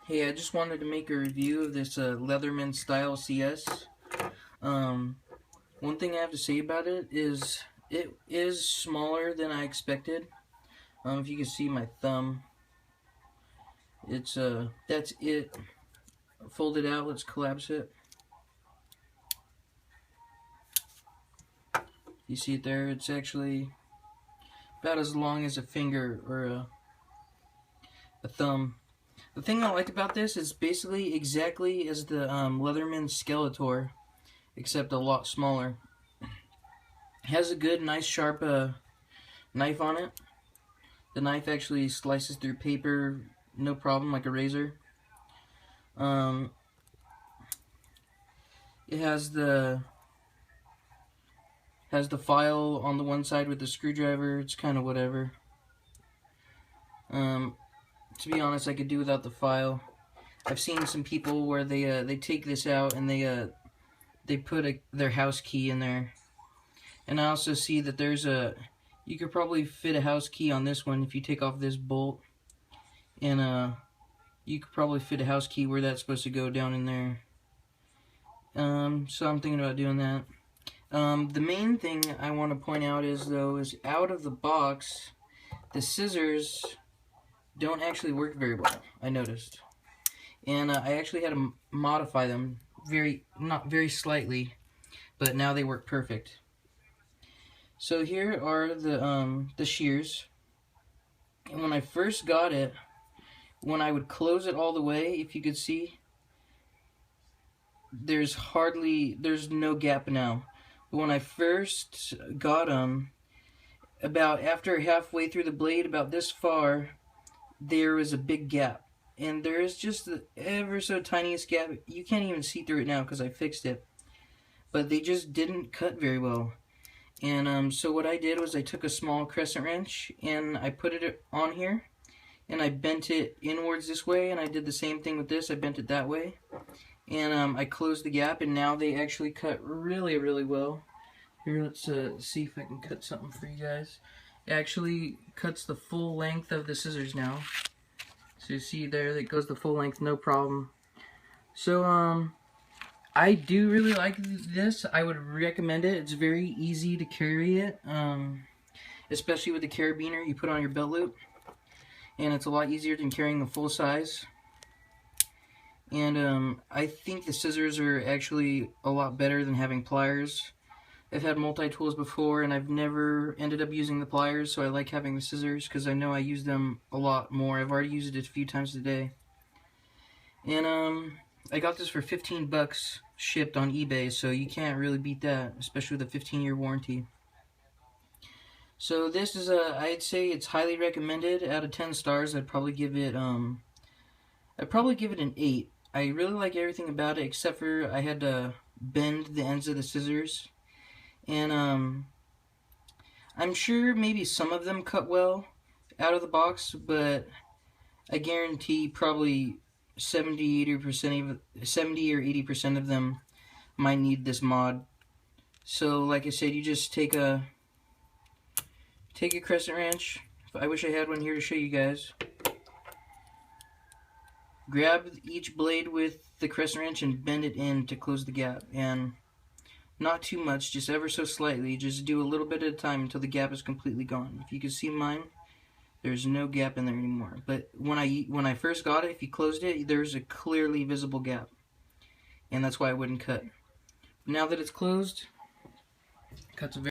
Hey, I just wanted to make a review of this Leatherman Style CS. One thing I have to say about it is smaller than I expected. If you can see my thumb, that's it. Fold it out, let's collapse it. You see it there? It's actually about as long as a finger or a thumb. The thing I like about this is basically exactly as the Leatherman Skeletor, except a lot smaller. It has a good, nice, sharp knife on it. The knife actually slices through paper, no problem, like a razor. It has the file on the one side with the screwdriver. It's kind of whatever. To be honest, I could do without the file. I've seen some people where they take this out and they put their house key in there. And I also see that you could probably fit a house key on this one if you take off this bolt. And you could probably fit a house key where that's supposed to go down in there. So I'm thinking about doing that. The main thing I want to point out is out of the box, the scissors don't actually work very well, I noticed. And I actually had to modify them not very slightly, but now they work perfect. So here are the shears. And when I first got it, when I would close it all the way, if you could see, there's no gap now. But when I first got them, about after halfway through the blade, about this far, there was a big gap. And there is just the ever so tiniest gap. You can't even see through it now because I fixed it. But they just didn't cut very well. And so what I did was I took a small crescent wrench and I put it on here. And I bent it inwards this way. And I did the same thing with this. I bent it that way. And I closed the gap. And now they actually cut really, really well. Here, let's see if I can cut something for you guys. It actually cuts the full length of the scissors now. So you see there, that goes the full length, no problem. So I do really like this. I would recommend it. It's very easy to carry it, especially with the carabiner you put on your belt loop. And it's a lot easier than carrying the full size. And I think the scissors are actually a lot better than having pliers. I've had multi-tools before and I've never ended up using the pliers, so I like having the scissors because I know I use them a lot more. I've already used it a few times a day. And I got this for 15 bucks shipped on eBay, so you can't really beat that, especially with a 15-year warranty. So this is I'd say it's highly recommended. Out of 10 stars, I'd probably give it an 8. I really like everything about it except for I had to bend the ends of the scissors. And I'm sure maybe some of them cut well out of the box, but I guarantee probably 70 or 80% of them might need this mod. So like I said, you just take a crescent wrench. I wish I had one here to show you guys. Grab each blade with the crescent wrench and bend it in to close the gap. And not too much, just ever so slightly. Just do a little bit at a time until the gap is completely gone. If you can see mine, there's no gap in there anymore. But when I first got it, if you closed it, there's a clearly visible gap. And that's why I wouldn't cut. Now that it's closed, it cuts a very